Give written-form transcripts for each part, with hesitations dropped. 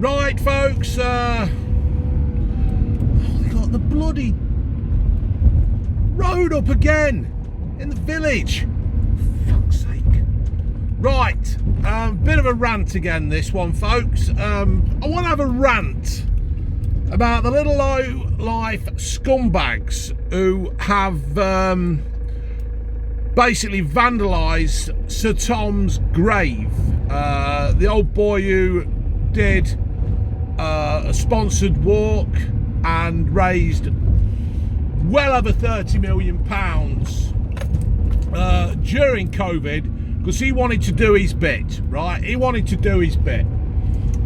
Right, folks, they got the bloody road up again in the village. Fuck's sake. Right, bit of a rant again, this one, folks. I want to have a rant about the little low-life scumbags who have basically vandalised Sir Tom's grave. The old boy who did a sponsored walk and raised well over £30 million during COVID, because he wanted to do his bit, right? He wanted to do his bit.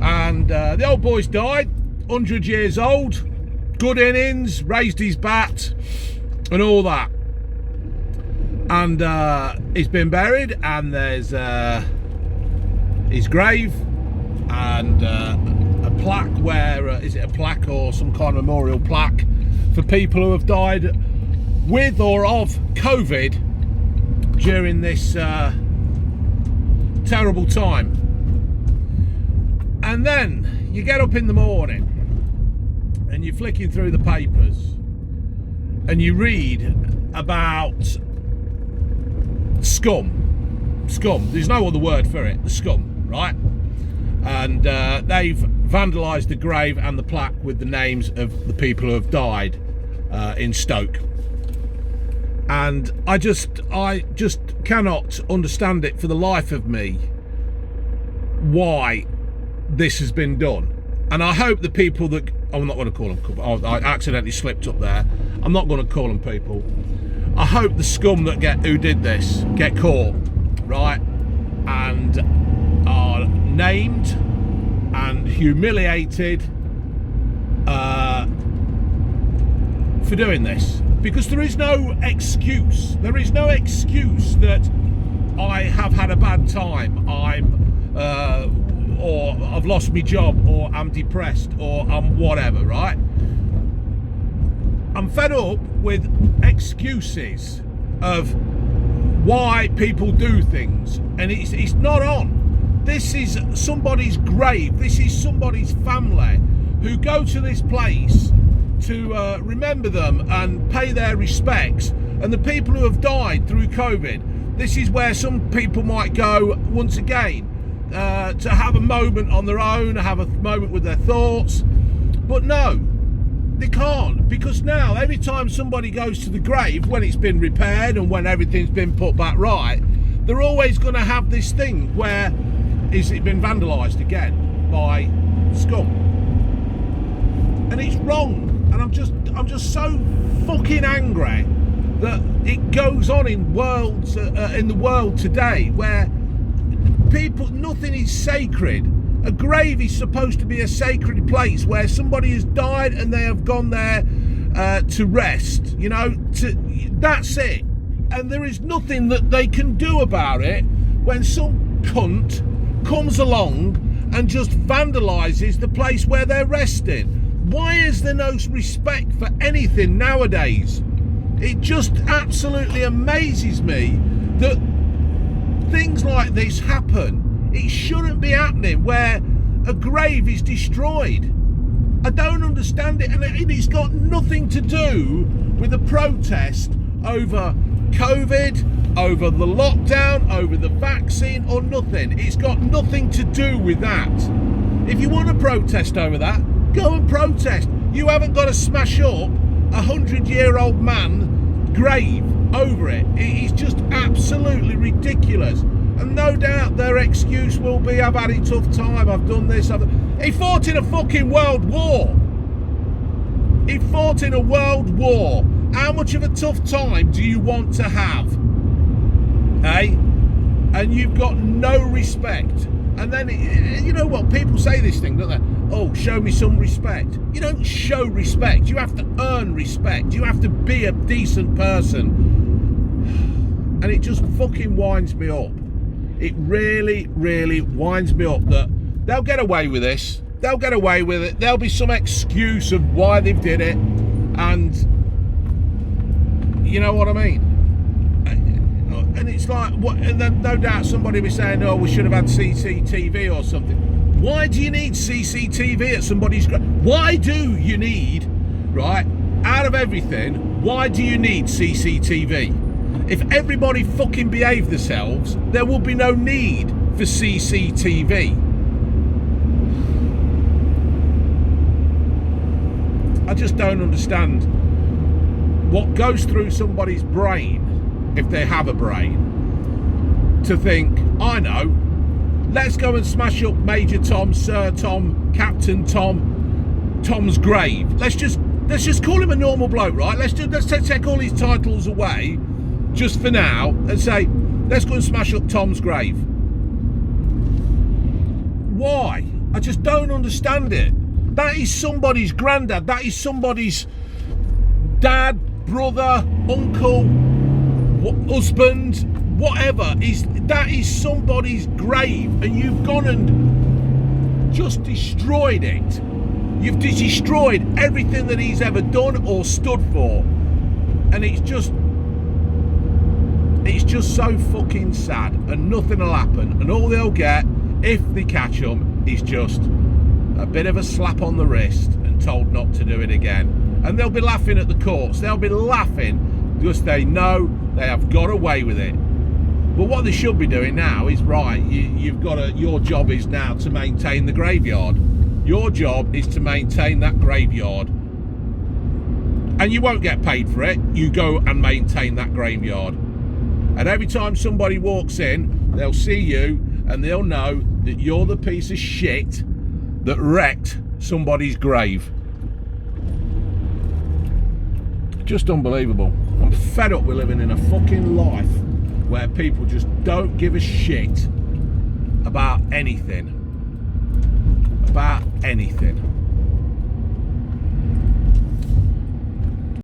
And the old boy's died, 100 years old, good innings, raised his bat and all that. And he's been buried, and there's his grave and a plaque where, is it a plaque or some kind of memorial plaque for people who have died with or of COVID during this terrible time. And then you get up in the morning and you're flicking through the papers and you read about scum. There's no other word for it. The scum, right? And they've vandalised the grave and the plaque with the names of the people who have died in Stoke. And I just cannot understand it for the life of me why this has been done. And I hope the people that, I'm not going to call them, I accidentally slipped up there, I'm not going to call them people. I hope the scum that who did this get caught, right, and are named and humiliated for doing this, because there is no excuse. There is no excuse that I have had a bad time, or I've lost my job, or I'm depressed, or I'm whatever, right? I'm fed up with excuses of why people do things, and it's not on. This is somebody's grave. This is somebody's family who go to this place to remember them and pay their respects. And the people who have died through COVID, this is where some people might go once again to have a moment on their own, have a moment with their thoughts. But no, they can't, because now every time somebody goes to the grave, when it's been repaired and when everything's been put back right, they're always going to have this thing where is it been vandalised again by scum, and it's wrong. And I'm just so fucking angry that it goes on in the world today, where people, nothing is sacred. A grave is supposed to be a sacred place where somebody has died and they have gone there to rest, you know, that's it. And there is nothing that they can do about it when some cunt comes along and just vandalises the place where they're resting. Why is there no respect for anything nowadays? It just absolutely amazes me that things like this happen. It shouldn't be happening, where a grave is destroyed. I don't understand it, and it's got nothing to do with a protest over COVID, over the lockdown, over the vaccine, or nothing. It's got nothing to do with that. If you want to protest over that, go and protest. You haven't got to smash up 100-year-old man grave over it. It is just absolutely ridiculous. And no doubt their excuse will be, I've had a tough time, I've done this, He fought in a fucking world war. He fought in a world war. How much of a tough time do you want to have? Hey? And you've got no respect. And then, you know what, people say this thing, don't they? Oh, show me some respect. You don't show respect. You have to earn respect. You have to be a decent person. And it just fucking winds me up. It really, really winds me up that they'll get away with this. They'll get away with it. There'll be some excuse of why they've did it. And you know what I mean? And it's like, what? And then no doubt somebody will be saying, oh, we should have had CCTV or something. Why do you need CCTV at somebody's grave? Why do you need, right, out of everything, why do you need CCTV? If everybody fucking behaved themselves, there will be no need for CCTV. I just don't understand what goes through somebody's brain, if they have a brain, to think, I know, let's go and smash up Major Tom, Sir Tom, Captain Tom, Tom's grave. Let's just call him a normal bloke, right? Let's take all his titles away, just for now, and say, let's go and smash up Tom's grave. Why? I just don't understand it. That is somebody's granddad. That is somebody's dad, brother, uncle, husband, whatever. That is somebody's grave, and you've gone and just destroyed it. You've destroyed everything that he's ever done or stood for, and it's just so fucking sad, and nothing will happen, and all they'll get, if they catch them, is just a bit of a slap on the wrist and told not to do it again. And they'll be laughing at the courts. They'll be laughing because they know they have got away with it. But what they should be doing now is, right, your job is now to maintain the graveyard. Your job is to maintain that graveyard. And you won't get paid for it. You go and maintain that graveyard. And every time somebody walks in, they'll see you and they'll know that you're the piece of shit that wrecked somebody's grave. Just unbelievable. I'm fed up with living in a fucking life where people just don't give a shit about anything. About anything.